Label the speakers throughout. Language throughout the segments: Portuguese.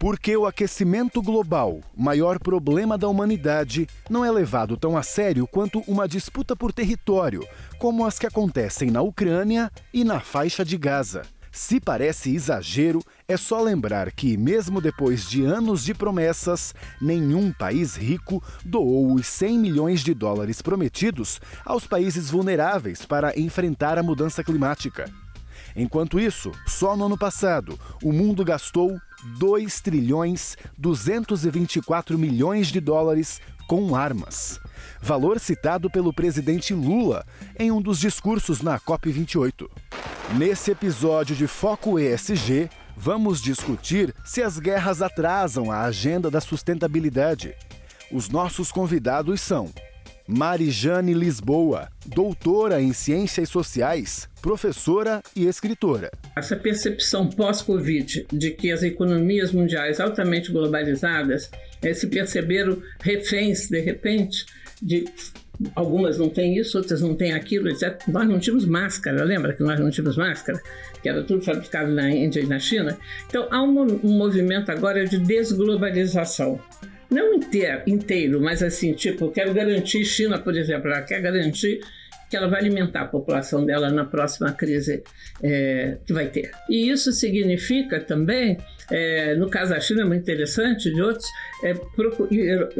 Speaker 1: Porque o aquecimento global, maior problema da humanidade, não é levado tão a sério quanto uma disputa por território, como as que acontecem na Ucrânia e na faixa de Gaza. Se parece exagero, é só lembrar que, mesmo depois de anos de promessas, nenhum país rico doou os 100 milhões de dólares prometidos aos países vulneráveis para enfrentar a mudança climática. Enquanto isso, só no ano passado, o mundo gastou 2 trilhões 224 milhões de dólares com armas. Valor citado pelo presidente Lula em um dos discursos na COP28. Nesse episódio de Foco ESG, vamos discutir se as guerras atrasam a agenda da sustentabilidade. Os nossos convidados são Marijane Lisboa, doutora em Ciências Sociais, professora e escritora.
Speaker 2: Essa percepção pós-Covid de que as economias mundiais altamente globalizadas se perceberam reféns, de repente, de algumas não têm isso, outras não têm aquilo, etc. Nós não tínhamos máscara, lembra que nós não tínhamos máscara? Que era tudo fabricado na Índia e na China. Então há um movimento agora de desglobalização. Não inteiro, mas assim, tipo, eu quero garantir, China, por exemplo, ela quer garantir que ela vai alimentar a população dela na próxima crise que vai ter. E isso significa também, no caso da China, é muito interessante, de outros,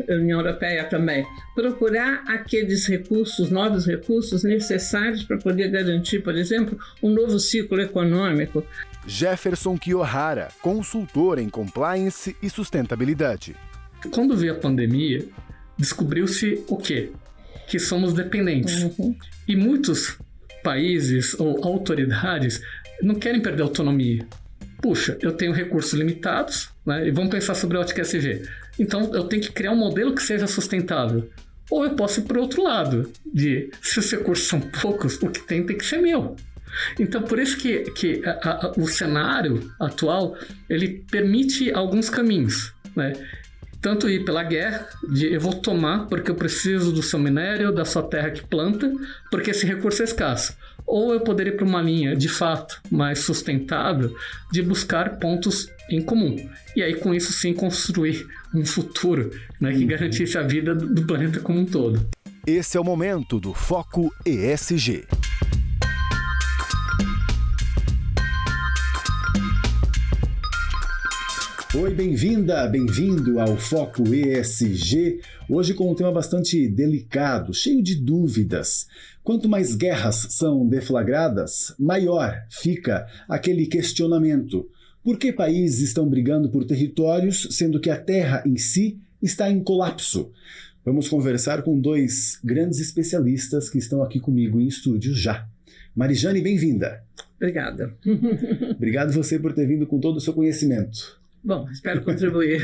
Speaker 2: a União Europeia também, procurar aqueles recursos, novos recursos necessários para poder garantir, por exemplo, um novo ciclo econômico.
Speaker 1: Jefferson Kiyohara, consultor em compliance e sustentabilidade.
Speaker 3: Quando veio a pandemia, descobriu-se o quê? Que somos dependentes.
Speaker 2: Uhum.
Speaker 3: E muitos países ou autoridades não querem perder autonomia. Puxa, eu tenho recursos limitados, né? E vamos pensar sobre a ótica ESG. Então, eu tenho que criar um modelo que seja sustentável. Ou eu posso ir para o outro lado, se os recursos são poucos, o que tem que ser meu. Então, por isso que o cenário atual, ele permite alguns caminhos, né? Tanto ir pela guerra, de eu vou tomar porque eu preciso do seu minério, da sua terra que planta, porque esse recurso é escasso. Ou eu poderia ir para uma linha, de fato, mais sustentável, de buscar pontos em comum. E aí, com isso, sim, construir um futuro, né, que garantisse a vida do planeta como um todo.
Speaker 1: Esse é o momento do Foco ESG. Oi, bem-vinda, bem-vindo ao Foco ESG, hoje com um tema bastante delicado, cheio de dúvidas. Quanto mais guerras são deflagradas, maior fica aquele questionamento. Por que países estão brigando por territórios, sendo que a terra em si está em colapso? Vamos conversar com dois grandes especialistas que estão aqui comigo em estúdio já. Marijane, bem-vinda.
Speaker 2: Obrigada.
Speaker 1: Obrigado você por ter vindo com todo o seu conhecimento.
Speaker 2: Bom, espero contribuir.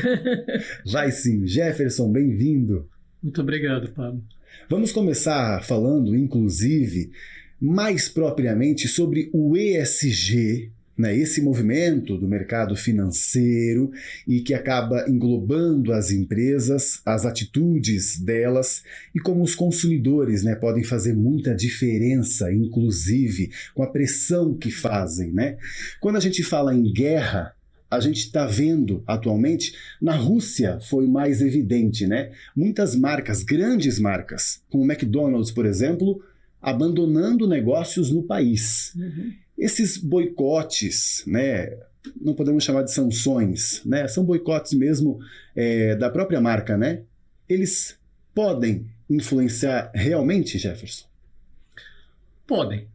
Speaker 1: Vai sim. Jefferson, bem-vindo.
Speaker 3: Muito obrigado, Pablo.
Speaker 1: Vamos começar falando, inclusive, mais propriamente sobre o ESG, né? Esse movimento do mercado financeiro e que acaba englobando as empresas, as atitudes delas e como os consumidores, né, podem fazer muita diferença, inclusive com a pressão que fazem, né? Quando a gente fala em guerra, a gente está vendo atualmente, na Rússia foi mais evidente, né? Muitas marcas, grandes marcas, como o McDonald's, por exemplo, abandonando negócios no país.
Speaker 2: Uhum.
Speaker 1: Esses boicotes, né? Não podemos chamar de sanções, né? São boicotes mesmo da própria marca, né? Eles podem influenciar realmente, Jefferson?
Speaker 3: Podem,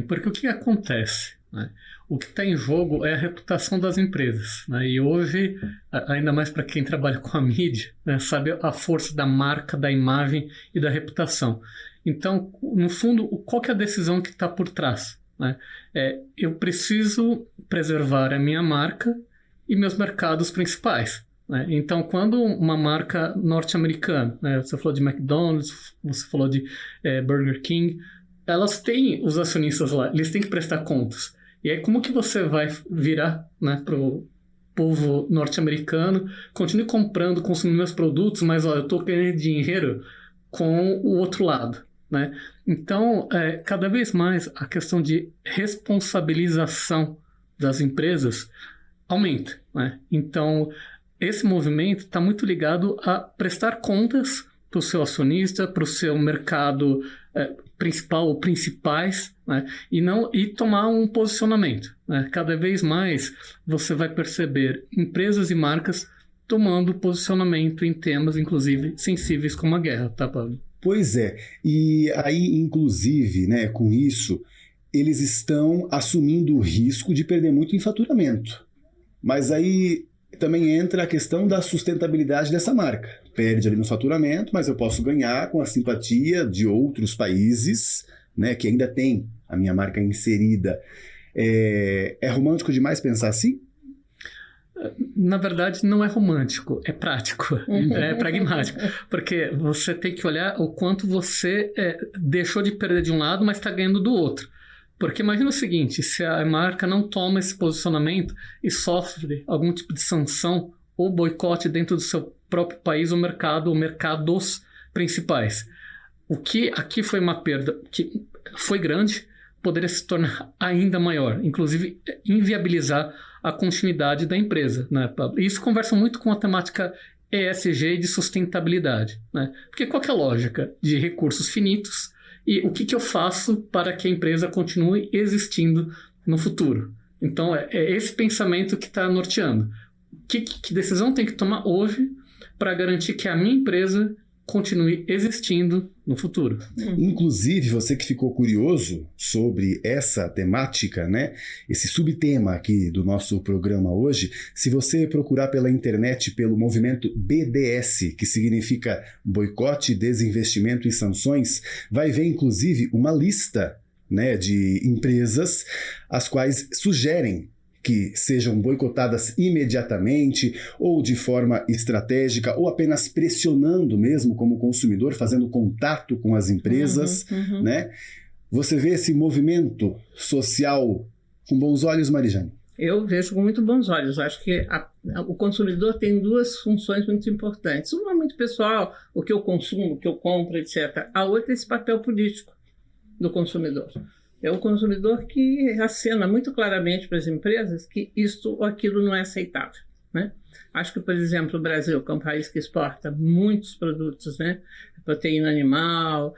Speaker 3: porque o que acontece, né? O que está em jogo é a reputação das empresas, né? E hoje, ainda mais para quem trabalha com a mídia, né, sabe a força da marca, da imagem e da reputação. Então, no fundo, qual que é a decisão que está por trás, né? Eu preciso preservar a minha marca e meus mercados principais, né? Então, quando uma marca norte-americana, né, você falou de McDonald's, você falou de Burger King, elas têm os acionistas lá, eles têm que prestar contas. E aí, como que você vai virar, né, para o povo norte-americano? Continue comprando, consumindo meus produtos, mas eu estou ganhando dinheiro com o outro lado, né? Então, cada vez mais a questão de responsabilização das empresas aumenta, né? Então, esse movimento está muito ligado a prestar contas para o seu acionista, para o seu mercado principal ou principais, né? E tomar um posicionamento, né? Cada vez mais você vai perceber empresas e marcas tomando posicionamento em temas, inclusive, sensíveis como a guerra, tá, Pablo?
Speaker 4: Pois é, e aí, inclusive, né, com isso, eles estão assumindo o risco de perder muito em faturamento. Mas aí também entra a questão da sustentabilidade dessa marca. Perde ali no faturamento, mas eu posso ganhar com a simpatia de outros países, né, que ainda tem a minha marca inserida. É romântico demais pensar assim?
Speaker 3: Na verdade, não é romântico, é prático, é pragmático. Porque você tem que olhar o quanto você deixou de perder de um lado, mas está ganhando do outro. Porque imagina o seguinte, se a marca não toma esse posicionamento e sofre algum tipo de sanção ou boicote dentro do seu próprio país ou mercados principais. O que aqui foi uma perda que foi grande, poderia se tornar ainda maior, inclusive inviabilizar a continuidade da empresa, né, Pablo? E isso conversa muito com a temática ESG e de sustentabilidade, né? Porque qual que é a lógica de recursos finitos e o que eu faço para que a empresa continue existindo no futuro? Então, é esse pensamento que está norteando. Que decisão tem que tomar hoje para garantir que a minha empresa continue existindo no futuro?
Speaker 4: Inclusive, você que ficou curioso sobre essa temática, né? Esse subtema aqui do nosso programa hoje, se você procurar pela internet pelo movimento BDS, que significa Boicote, Desinvestimento e Sanções, vai ver inclusive uma lista, né, de empresas as quais sugerem que sejam boicotadas imediatamente ou de forma estratégica ou apenas pressionando mesmo como consumidor, fazendo contato com as empresas, né? Você vê esse movimento social com bons olhos, Marijane?
Speaker 2: Eu vejo com muito bons olhos. Acho que o consumidor tem duas funções muito importantes. Uma muito pessoal, o que eu consumo, o que eu compro, etc. A outra é esse papel político do consumidor. É o consumidor que acena muito claramente para as empresas que isto ou aquilo não é aceitável, né? Acho que, por exemplo, o Brasil, que é um país que exporta muitos produtos, né? Proteína animal,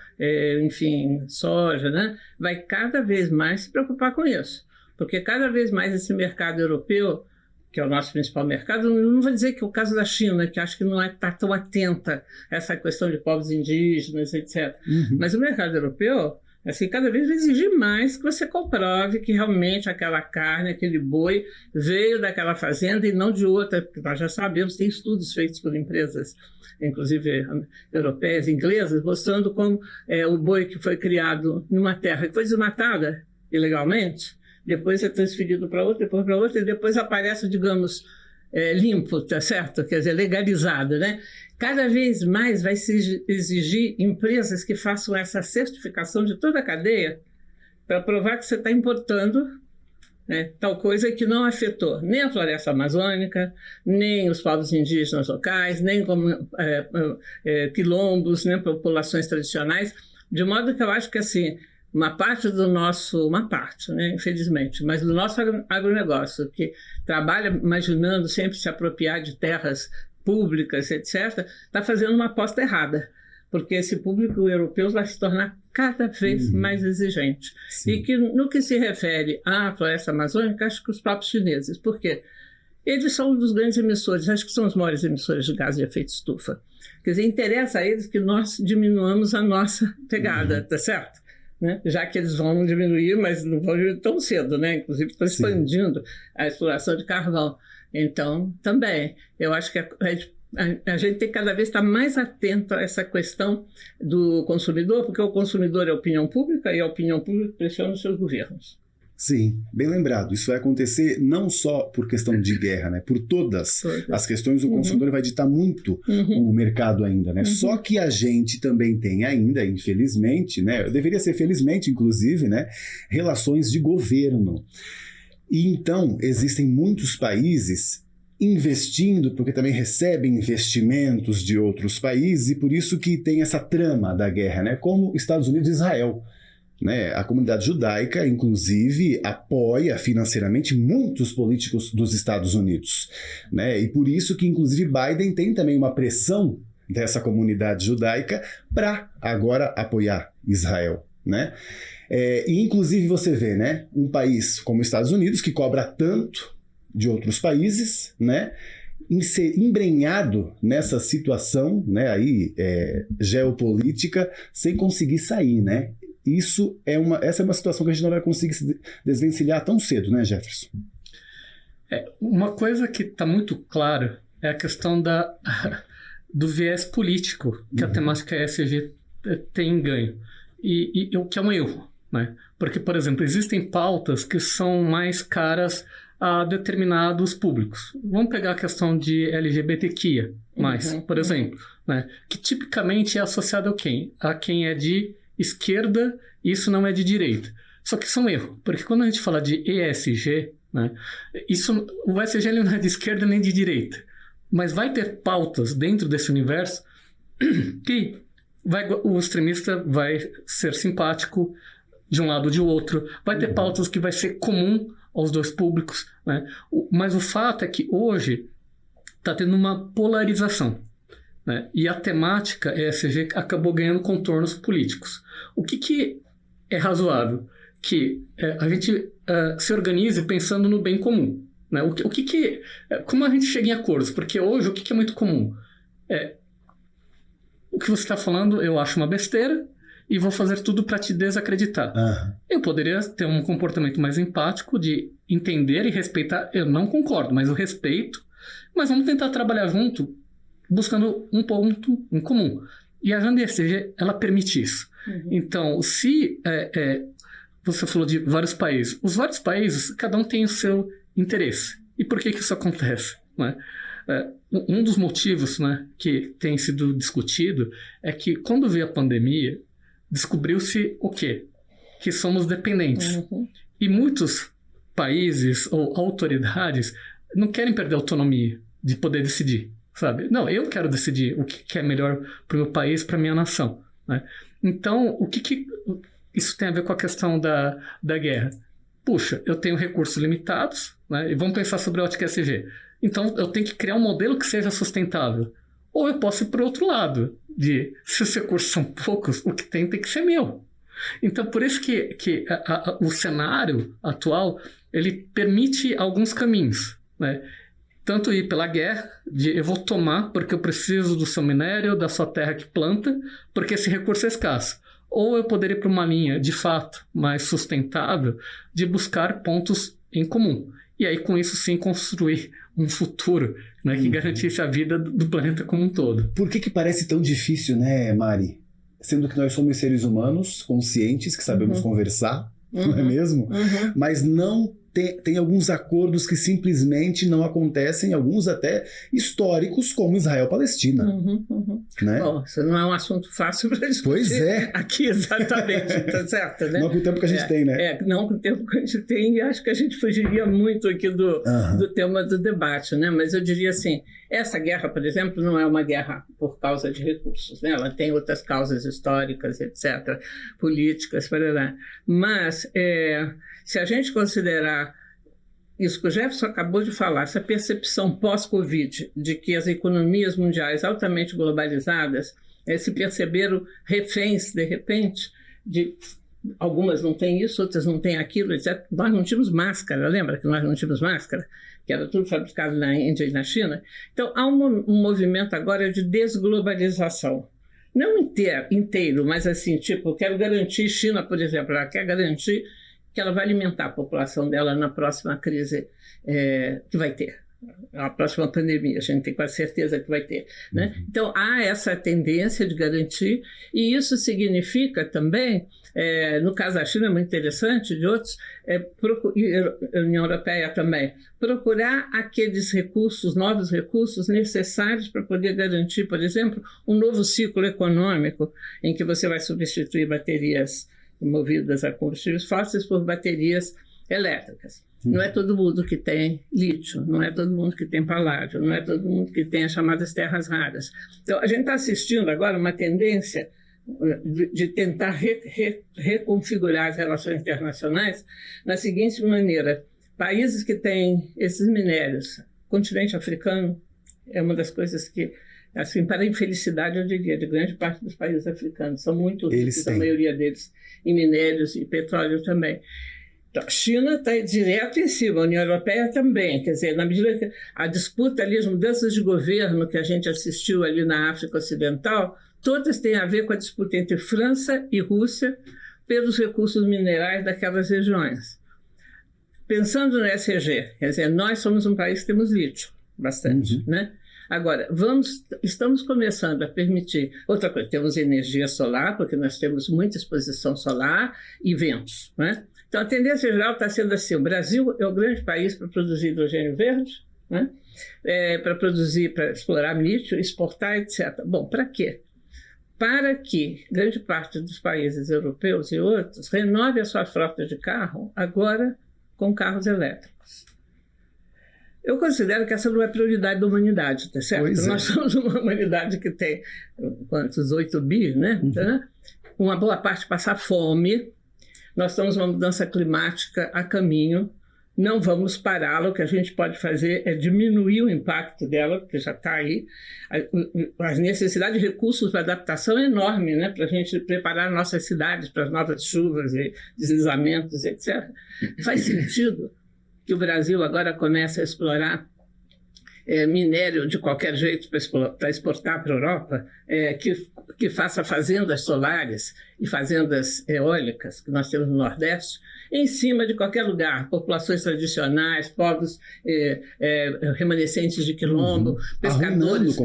Speaker 2: enfim, soja, né? Vai cada vez mais se preocupar com isso. Porque cada vez mais esse mercado europeu, que é o nosso principal mercado, não vou dizer que é o caso da China, que acho que não está tão atenta a essa questão de povos indígenas, etc. Mas o mercado europeu, assim, cada vez vai exigir mais que você comprove que realmente aquela carne, aquele boi veio daquela fazenda e não de outra, porque nós já sabemos, tem estudos feitos por empresas, inclusive europeias, inglesas, mostrando como o boi que foi criado numa terra que foi desmatada ilegalmente, depois é transferido para outra, depois para outra, e depois aparece, digamos, limpo, tá certo? Quer dizer, legalizado, né? Cada vez mais vai se exigir empresas que façam essa certificação de toda a cadeia para provar que você está importando, né, tal coisa que não afetou nem a floresta amazônica, nem os povos indígenas locais, nem quilombos, nem populações tradicionais, de modo que eu acho que assim, uma parte, né, infelizmente, mas do nosso agronegócio, que trabalha imaginando sempre se apropriar de terras públicas, etc., está fazendo uma aposta errada, porque esse público europeu vai se tornar cada vez mais exigente. Sim. E que, no que se refere à floresta amazônica, acho que os próprios chineses, por quê? Eles são um dos grandes emissores, acho que são os maiores emissores de gás de efeito estufa. Quer dizer, interessa a eles que nós diminuamos a nossa pegada, tá certo? Né? Já que eles vão diminuir, mas não vão diminuir tão cedo, né? Inclusive estão expandindo a exploração de carvão. Então, também, eu acho que a gente tem que cada vez estar mais atento a essa questão do consumidor, porque o consumidor é a opinião pública e a opinião pública pressiona os seus governos.
Speaker 4: Sim, bem lembrado. Isso vai acontecer não só por questão de guerra, né? Por todas as questões, o consumidor vai ditar muito o mercado ainda, né? Só que a gente também tem ainda, infelizmente, né? Deveria ser felizmente, inclusive, né? Relações de governo. E então, existem muitos países investindo, porque também recebem investimentos de outros países, e por isso que tem essa trama da guerra, né? Como Estados Unidos e Israel. né? A comunidade judaica, inclusive, apoia financeiramente muitos políticos dos Estados Unidos, né? E por isso que, inclusive, Biden tem também uma pressão dessa comunidade judaica para agora apoiar Israel, né? E, inclusive, você vê, né, um país como os Estados Unidos, que cobra tanto de outros países, né, embrenhado nessa situação, né, aí, geopolítica, sem conseguir sair, né? Essa é uma situação que a gente não vai conseguir se desvencilhar tão cedo, né, Jefferson?
Speaker 3: Uma coisa que está muito clara é a questão do viés político que a temática ESG tem ganho. E o que é um erro, né? Porque, por exemplo, existem pautas que são mais caras a determinados públicos. Vamos pegar a questão de LGBTQIA+, por exemplo, né? Que tipicamente é associada a quem é de esquerda, e isso não é de direita. Só que isso é um erro, porque quando a gente fala de ESG, né, o ESG ele não é de esquerda nem de direita, mas vai ter pautas dentro desse universo que o extremista vai ser simpático de um lado ou de outro, vai ter pautas que vai ser comum aos dois públicos, né? Mas o fato é que hoje está tendo uma polarização, né? E a temática ESG acabou ganhando contornos políticos. O que é razoável? Que a gente se organize pensando no bem comum, né? Como a gente chega em acordos? Porque hoje o que é muito comum? O que você está falando eu acho uma besteira e vou fazer tudo para te desacreditar. Eu poderia ter um comportamento mais empático de entender e respeitar. Eu não concordo, mas eu respeito. Mas vamos tentar trabalhar junto, buscando um ponto em comum. E a agenda ESG, ela permite isso. Então, se você falou de vários países. Os vários países, cada um tem o seu interesse. E por que isso acontece? Né? Um dos motivos, né, que tem sido discutido é que quando veio a pandemia, descobriu-se o quê? Que somos dependentes. E muitos países ou autoridades não querem perder a autonomia de poder decidir, sabe? Não, eu quero decidir o que é melhor para o meu país, para a minha nação, né? Então, o que isso tem a ver com a questão da guerra? Puxa, eu tenho recursos limitados, né? E vamos pensar sobre a ótica ESG. Então, eu tenho que criar um modelo que seja sustentável. Ou eu posso ir para o outro lado, se os recursos são poucos, o que tem que ser meu. Então, por isso que o cenário atual, ele permite alguns caminhos, né? Tanto ir pela guerra, eu vou tomar porque eu preciso do seu minério, da sua terra que planta, porque esse recurso é escasso. Ou eu poderia ir para uma linha, de fato, mais sustentável, de buscar pontos em comum. E aí, com isso, sim, construir um futuro, né, que garantisse a vida do planeta como um todo.
Speaker 4: Por que parece tão difícil, né, Mari? Sendo que nós somos seres humanos, conscientes, que sabemos conversar, não é mesmo? Mas não tem alguns acordos que simplesmente não acontecem, alguns até históricos, como Israel-Palestina. Né?
Speaker 2: Bom, isso não é um assunto fácil para discutir.
Speaker 4: Pois é.
Speaker 2: Aqui, exatamente, tá certo, né?
Speaker 4: Não com o tempo que a gente tem, né?
Speaker 2: Não com o tempo que a gente tem, e acho que a gente fugiria muito aqui do tema do debate, né? Mas eu diria assim, essa guerra, por exemplo, não é uma guerra por causa de recursos, né? Ela tem outras causas históricas, etc., políticas, mas se a gente considerar isso que o Jefferson acabou de falar, essa percepção pós-Covid de que as economias mundiais altamente globalizadas se perceberam reféns, de repente, algumas não têm isso, outras não têm aquilo, etc. Nós não tínhamos máscara, lembra que nós não tínhamos máscara? Que era tudo fabricado na Índia e na China. Então, há um movimento agora de desglobalização. Não inteiro, mas assim, tipo, quero garantir, China, por exemplo, ela quer garantir que ela vai alimentar a população dela na próxima crise que vai ter, a próxima pandemia, a gente tem quase certeza que vai ter, né? Então, há essa tendência de garantir, e isso significa também, no caso da China é muito interessante, de outros, e a União Europeia também, procurar aqueles recursos, novos recursos necessários para poder garantir, por exemplo, um novo ciclo econômico em que você vai substituir baterias movidas a combustíveis fósseis por baterias elétricas. Não é todo mundo que tem lítio, não é todo mundo que tem paládio, não é todo mundo que tem as chamadas terras raras. Então, a gente está assistindo agora uma tendência de tentar reconfigurar as relações internacionais na seguinte maneira: países que têm esses minérios, continente africano é uma das coisas que, assim, para a infelicidade, eu diria, de grande parte dos países africanos, são muito ricos, a maioria deles, em minérios e petróleo também. Então, a China está direto em cima, a União Europeia também. Quer dizer, na medida que a disputa ali, as mudanças de governo que a gente assistiu ali na África Ocidental, todas têm a ver com a disputa entre França e Rússia pelos recursos minerais daquelas regiões. Pensando no SEG, quer dizer, nós somos um país que temos lítio, bastante, né? Agora, estamos começando a permitir... Outra coisa, temos energia solar, porque nós temos muita exposição solar e ventos, né? Então, a tendência geral está sendo assim: o Brasil é o grande país para produzir hidrogênio verde, né? Para explorar lítio, exportar, etc. Bom, para quê? Para que grande parte dos países europeus e outros renove a sua frota de carro agora com carros elétricos. Eu considero que essa não é prioridade da humanidade, tá certo? Nós somos uma humanidade que tem, quantos? 8 bi, né? Então, uma boa parte passa fome. Nós estamos numa mudança climática a caminho, não vamos pará-la. O que a gente pode fazer é diminuir o impacto dela, porque já está aí. A necessidade de recursos para adaptação é enorme, né? Para a gente preparar nossas cidades para as novas chuvas e deslizamentos, etc. Faz sentido que o Brasil agora comece a explorar minério de qualquer jeito para exportar para a Europa, que faça fazendas solares e fazendas eólicas, que nós temos no Nordeste, em cima de qualquer lugar, populações tradicionais, povos remanescentes de quilombo, pescadores.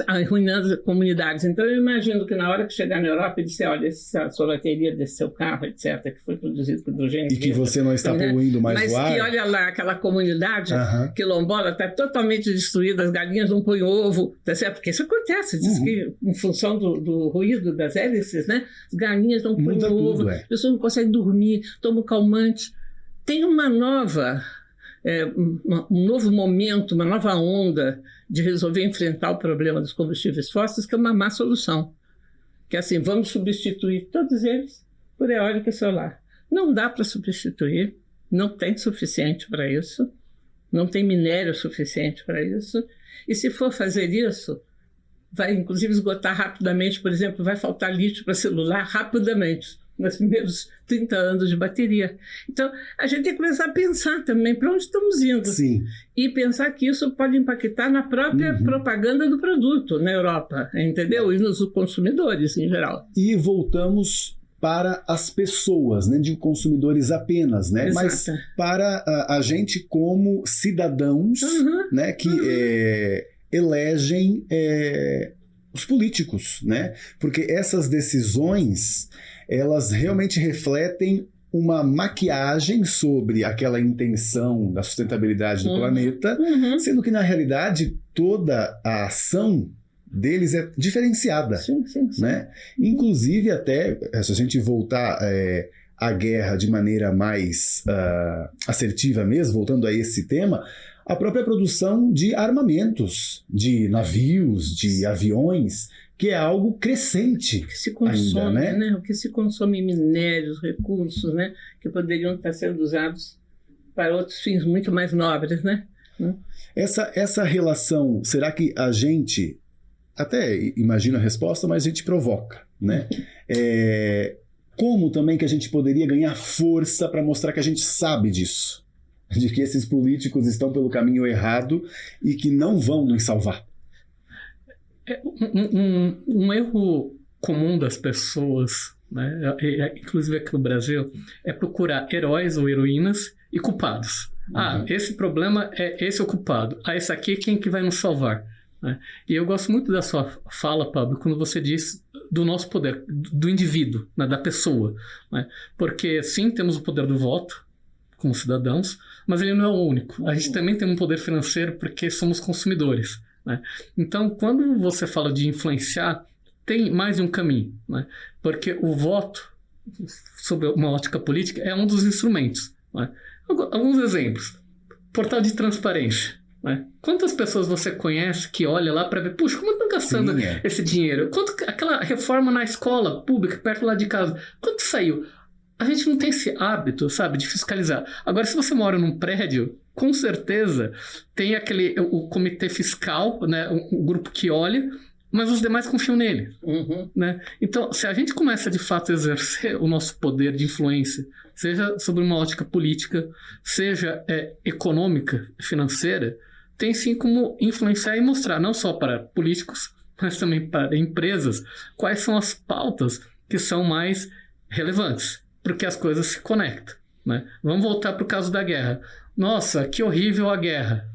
Speaker 2: Arruinando comunidades. Então, eu imagino que na hora que chegar na Europa e disser: olha, essa bateria desse seu carro, etc., que foi produzido com hidrogênio
Speaker 4: e que você não está poluindo mais o ar.
Speaker 2: Mas que, olha lá, aquela comunidade quilombola está totalmente destruída, as galinhas não põem ovo, tá certo? Porque isso acontece, diz que em função do ruído das hélices, né? As galinhas não põem ovo, as pessoas não conseguem dormir, tomam calmante. Tem um novo momento, uma nova onda de resolver enfrentar o problema dos combustíveis fósseis, que é uma má solução. Que é assim: vamos substituir todos eles por eólica e solar. Não dá para substituir, não tem suficiente para isso, não tem minério suficiente para isso, e se for fazer isso, vai inclusive esgotar rapidamente. Por exemplo, vai faltar lítio para celular rapidamente, nos primeiros 30 anos de bateria. Então, a gente tem que começar a pensar também para onde estamos indo.
Speaker 4: Sim.
Speaker 2: E pensar que isso pode impactar na própria propaganda do produto na Europa, entendeu? E nos consumidores em geral.
Speaker 4: E voltamos para as pessoas, né? De consumidores apenas, né?
Speaker 2: Exato.
Speaker 4: Mas para a gente como cidadãos, né? Que elegem os políticos, né? Porque essas decisões, elas realmente refletem uma maquiagem sobre aquela intenção da sustentabilidade do planeta, sendo que, na realidade, toda a ação deles é diferenciada. Sim. Né? Inclusive, até, se a gente voltar à guerra de maneira mais assertiva mesmo, voltando a esse tema, a própria produção de armamentos, de navios, de aviões, que é algo crescente.
Speaker 2: Que se consome,
Speaker 4: ainda, né?
Speaker 2: O que se consome em minérios, recursos, né? Que poderiam estar sendo usados para outros fins muito mais nobres, né?
Speaker 4: Essa relação, será que a gente, até imagina a resposta, mas a gente provoca, né? Como também que a gente poderia ganhar força para mostrar que a gente sabe disso? De que esses políticos estão pelo caminho errado e que não vão nos salvar.
Speaker 3: Um erro comum das pessoas, né, inclusive aqui no Brasil, é procurar heróis ou heroínas e culpados. Esse problema é esse o culpado. Esse aqui quem que vai nos salvar? Né? E eu gosto muito da sua fala, Pablo, quando você diz do nosso poder, do indivíduo, né, da pessoa. Né? Porque sim, temos o poder do voto como cidadãos, mas ele não é o único. A gente também tem um poder financeiro porque somos consumidores. Né? Então, quando você fala de influenciar, tem mais de um caminho. Né? Porque o voto, sob uma ótica política, é um dos instrumentos. Né? Alguns exemplos. Portal de transparência. né? Quantas pessoas você conhece que olha lá para ver, puxa, como estão gastando esse dinheiro? Quanto aquela reforma na escola pública, perto lá de casa, quanto saiu? A gente não tem esse hábito, sabe, de fiscalizar. Agora, se você mora num prédio, com certeza tem o comitê fiscal, né, o grupo que olha, mas os demais confiam nele. Né? Então, se a gente começa de fato a exercer o nosso poder de influência, seja sobre uma ótica política, seja econômica, financeira, tem sim como influenciar e mostrar, não só para políticos, mas também para empresas, quais são as pautas que são mais relevantes, porque as coisas se conectam. Né? Vamos voltar para o caso da guerra. Nossa, que horrível a guerra.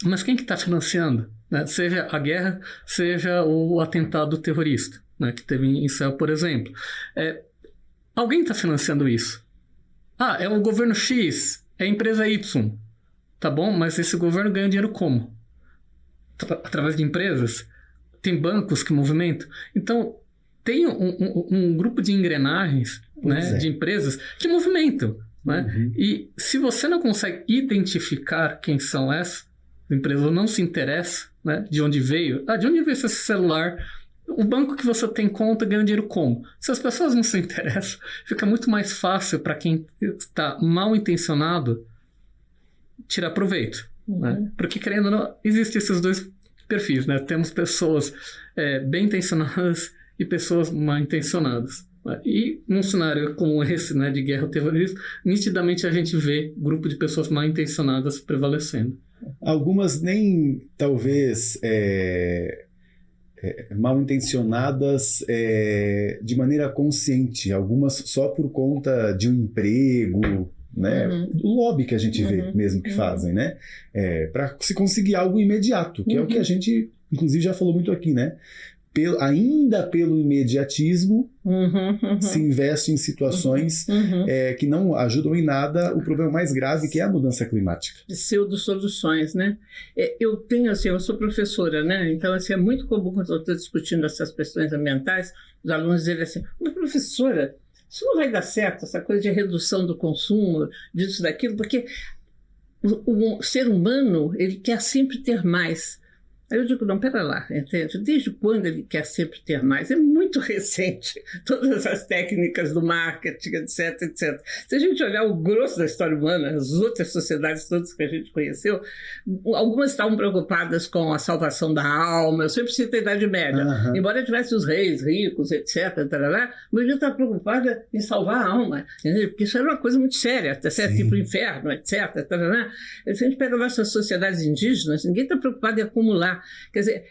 Speaker 3: Mas quem que está financiando? Né? Seja a guerra, seja o atentado terrorista, né? Que teve em Israel, por exemplo. Alguém está financiando isso. É o governo X, é a empresa Y. Tá bom, mas esse governo ganha dinheiro como? Através de empresas? Tem bancos que movimentam? Então, tem um grupo de engrenagens, né, de empresas que movimentam. Né? E se você não consegue identificar quem são essas empresas, ou não se interessa, né, de onde veio, de onde veio esse celular, o banco que você tem conta ganha dinheiro como? Se as pessoas não se interessam, fica muito mais fácil para quem está mal intencionado tirar proveito. Né? Porque, querendo ou não, existem esses dois perfis. Né? Temos pessoas bem intencionadas e pessoas mal intencionadas. E num cenário como esse, né, de guerra ao terrorismo, nitidamente a gente vê grupo de pessoas mal intencionadas prevalecendo.
Speaker 4: Algumas nem, talvez, mal intencionadas de maneira consciente, algumas só por conta de um emprego, né? Do lobby que a gente vê mesmo que fazem, né? Para se conseguir algo imediato, que é o que a gente, inclusive, já falou muito aqui, né? Ainda pelo imediatismo, se investe em situações que não ajudam em nada o problema mais grave, que é a mudança climática.
Speaker 2: Pseudo-soluções, né? Eu sou professora, né? Então, é muito comum quando eu estou discutindo essas questões ambientais, os alunos dizem assim, mas professora, isso não vai dar certo, essa coisa de redução do consumo, disso, daquilo, porque o ser humano, ele quer sempre ter mais. Aí eu digo, não, pera lá, entende? Desde quando ele quer sempre ter mais? É muito recente, todas as técnicas do marketing, etc, etc. Se a gente olhar o grosso da história humana, as outras sociedades todas que a gente conheceu, algumas estavam preocupadas com a salvação da alma. Eu sempre cito a Idade Média. Embora tivesse os reis ricos, etc, tarará, a maioria estava preocupada em salvar a alma, entendeu? Porque isso era uma coisa muito séria, certo? Tipo o inferno, etc, tarará. Se a gente pega nossas sociedades indígenas, ninguém está preocupado em acumular. Quer dizer,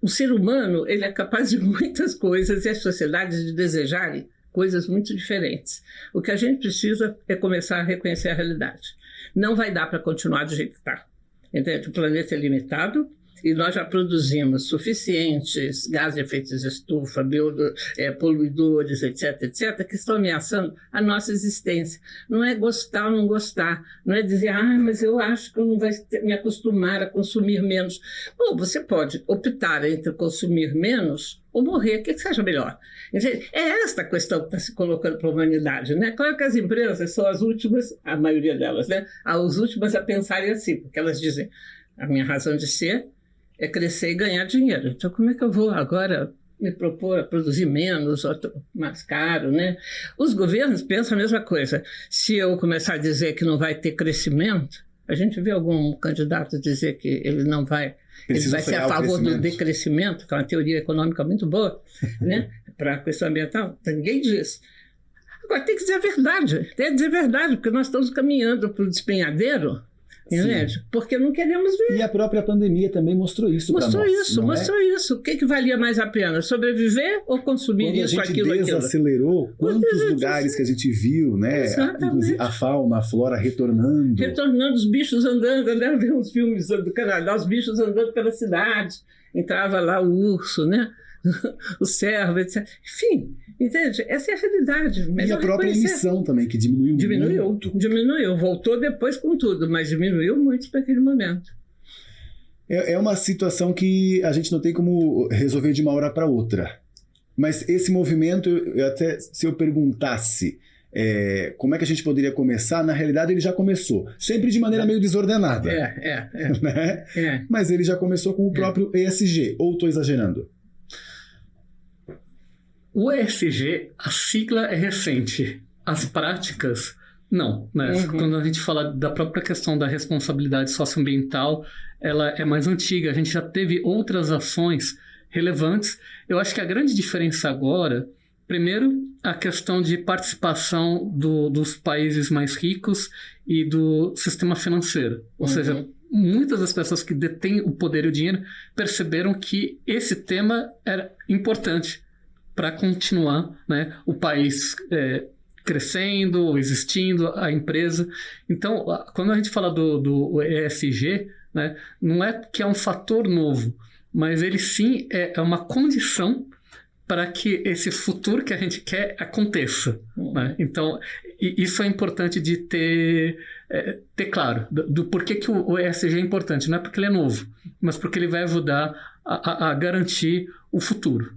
Speaker 2: o ser humano, ele é capaz de muitas coisas e as sociedades de desejarem coisas muito diferentes. O que a gente precisa é começar a reconhecer a realidade. Não vai dar para continuar do jeito que está. Entende? O planeta é limitado e nós já produzimos suficientes gases de efeito de estufa, poluidores, etc, etc, que estão ameaçando a nossa existência. Não é gostar ou não gostar, não é dizer, mas eu acho que eu não vou me acostumar a consumir menos. Bom, você pode optar entre consumir menos ou morrer, o que seja melhor. É esta a questão que está se colocando para a humanidade, né? Claro que as empresas são as últimas, a maioria delas, né? As últimas a pensarem assim, porque elas dizem, a minha razão de ser é crescer e ganhar dinheiro. Então, como é que eu vou agora me propor a produzir menos, ou mais caro, né? Os governos pensam a mesma coisa. Se eu começar a dizer que não vai ter crescimento, a gente vê algum candidato dizer que ele não vai, ele vai ser a favor do decrescimento, que é uma teoria econômica muito boa, né? Para a questão ambiental, ninguém diz. Agora, tem que dizer a verdade, tem que dizer a verdade, porque nós estamos caminhando para o despenhadeiro, entende? Porque não queremos ver.
Speaker 4: E a própria pandemia também mostrou isso para nós.
Speaker 2: Mostrou isso. O que valia mais a pena? Sobreviver ou consumir
Speaker 4: quando
Speaker 2: isso, aquilo,
Speaker 4: aquilo? Quando a gente desacelerou, quantos lugares que a gente viu, né? Inclusive a fauna, a flora retornando.
Speaker 2: Retornando, os bichos andando, né? Ver uns filmes do Canadá, os bichos andando pela cidade. Entrava lá o urso, né? O cervo, etc. Enfim, entende? Essa é a realidade.
Speaker 4: E a própria emissão também, que diminuiu muito.
Speaker 2: Diminuiu. Voltou depois com tudo, mas diminuiu muito naquele momento.
Speaker 4: É uma situação que a gente não tem como resolver de uma hora para outra. Mas esse movimento, se eu perguntasse, como é que a gente poderia começar? Na realidade, ele já começou, sempre de maneira meio desordenada. Né? Mas ele já começou com o próprio ESG, ou estou exagerando?
Speaker 3: O ESG, a sigla é recente, as práticas, não. Né? Quando a gente fala da própria questão da responsabilidade socioambiental, ela é mais antiga, a gente já teve outras ações relevantes. Eu acho que a grande diferença agora, primeiro, a questão de participação dos países mais ricos e do sistema financeiro. Ou seja, muitas das pessoas que detêm o poder e o dinheiro perceberam que esse tema era importante para continuar, né, o país crescendo, existindo, a empresa. Então, quando a gente fala do ESG, né, não é que é um fator novo, mas ele sim é uma condição para que esse futuro que a gente quer aconteça. Né? Então, isso é importante de ter claro do porquê que o ESG é importante. Não é porque ele é novo, mas porque ele vai ajudar a garantir o futuro.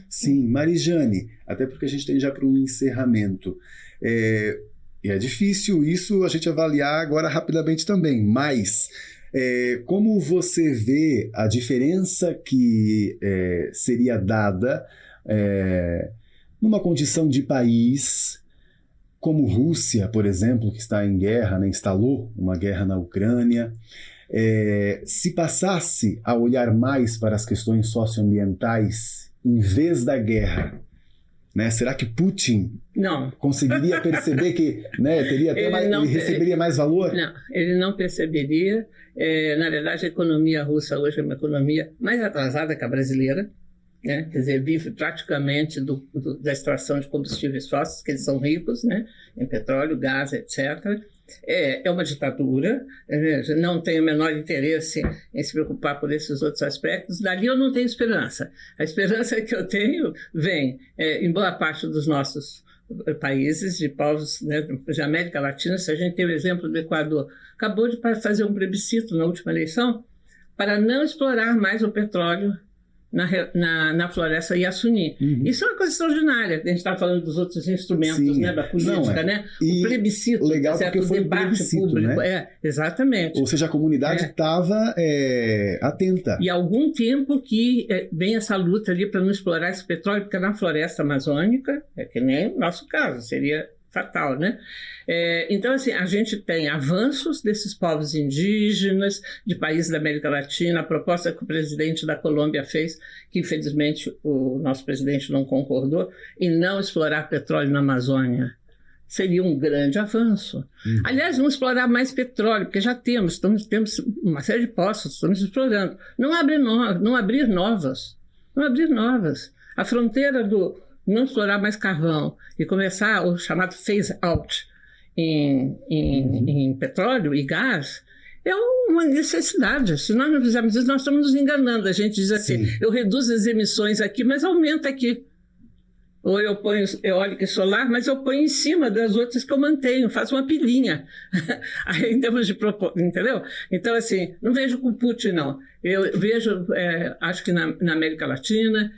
Speaker 4: Sim, Marijane, até porque a gente tem já para um encerramento. E é difícil isso a gente avaliar agora rapidamente também, mas como você vê a diferença que seria dada numa condição de país como Rússia, por exemplo, que está em guerra, né, instalou uma guerra na Ucrânia, se passasse a olhar mais para as questões socioambientais em vez da guerra, né? Será que Putin conseguiria perceber que, né, teria até ele receberia mais valor?
Speaker 2: Não, ele não perceberia. Na verdade, a economia russa hoje é uma economia mais atrasada que a brasileira, né? Quer dizer, vive praticamente da extração de combustíveis fósseis, que eles são ricos, né, em petróleo, gás, etc. É uma ditadura, não tenho o menor interesse em se preocupar por esses outros aspectos. Dali eu não tenho esperança. A esperança que eu tenho vem em boa parte dos nossos países, de povos, né, de América Latina. Se a gente tem o exemplo do Equador, acabou de fazer um plebiscito na última eleição para não explorar mais o petróleo na floresta Iassuní. Isso é uma coisa extraordinária. A gente está falando dos outros instrumentos, né, da política, né? O plebiscito,
Speaker 4: legal,
Speaker 2: certo?
Speaker 4: Porque foi
Speaker 2: o debate público.
Speaker 4: Né?
Speaker 2: Exatamente.
Speaker 4: Ou seja, a comunidade estava atenta.
Speaker 2: E há algum tempo que vem essa luta ali para não explorar esse petróleo, porque na floresta amazônica, que nem o nosso caso, seria fatal, né? Então, assim, a gente tem avanços desses povos indígenas, de países da América Latina, a proposta que o presidente da Colômbia fez, que infelizmente o nosso presidente não concordou, em não explorar petróleo na Amazônia. Seria um grande avanço. Aliás, vamos explorar mais petróleo, porque já temos uma série de poços, estamos explorando. Não abrir novas. A fronteira do não explorar mais carvão e começar o chamado phase out em petróleo e gás é uma necessidade. Se nós não fizermos isso, nós estamos nos enganando. A gente diz assim, eu reduzo as emissões aqui, mas aumenta aqui. Ou eu ponho eólica e solar, mas eu ponho em cima das outras que eu mantenho, faço uma pilinha. Aí, em termos de propósito, entendeu? Então, assim, não vejo com o Putin, não. Eu vejo, acho que na América Latina,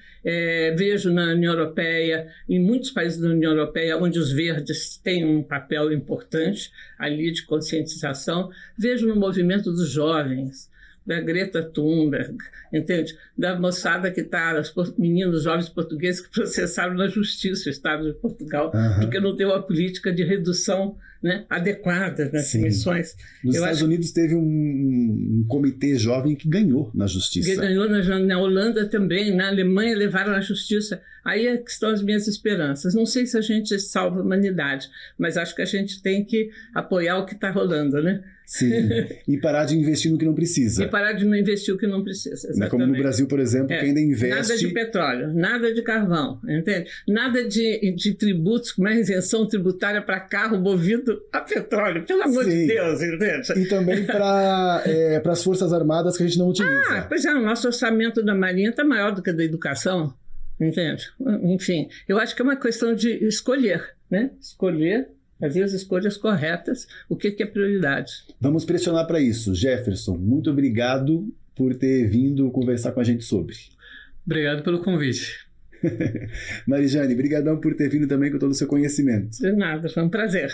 Speaker 2: vejo na União Europeia, em muitos países da União Europeia, onde os verdes têm um papel importante ali de conscientização, vejo no movimento dos jovens, da Greta Thunberg, entende? Da moçada que está, os meninos jovens portugueses que processaram na justiça o Estado de Portugal, porque não tem uma política de redução, né, adequada nas emissões.
Speaker 4: Nos Estados Unidos teve um comitê jovem que ganhou na justiça.
Speaker 2: Que ganhou na Holanda também, na Alemanha levaram na justiça. Aí é que estão as minhas esperanças. Não sei se a gente salva a humanidade, mas acho que a gente tem que apoiar o que está rolando, né?
Speaker 4: Sim, e parar de investir no que não precisa.
Speaker 2: E parar de não investir o que não precisa, exatamente.
Speaker 4: Como no Brasil, por exemplo, que ainda investe...
Speaker 2: Nada de petróleo, nada de carvão, entende? Nada de tributos, como é isenção tributária para carro movido a petróleo, pelo amor de Deus, entende?
Speaker 4: E também para as Forças Armadas que a gente não utiliza.
Speaker 2: Pois é, o nosso orçamento da Marinha está maior do que o da educação, entende? Enfim, eu acho que é uma questão de escolher, né? Fazer as escolhas corretas, o que é prioridade.
Speaker 4: Vamos pressionar para isso. Jefferson, muito obrigado por ter vindo conversar com a gente sobre.
Speaker 3: Obrigado pelo convite.
Speaker 4: Marijane, brigadão por ter vindo também com todo o seu conhecimento.
Speaker 2: De nada, foi um prazer.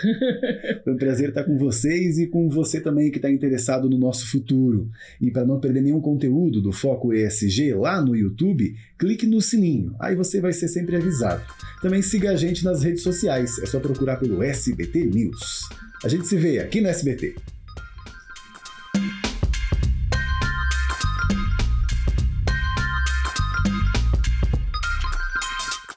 Speaker 4: Foi um prazer estar com vocês e com você também que está interessado no nosso futuro. E para não perder nenhum conteúdo do Foco ESG lá no YouTube, clique no sininho, aí você vai ser sempre avisado. Também siga a gente nas redes sociais, é só procurar pelo SBT News. A gente se vê aqui no SBT.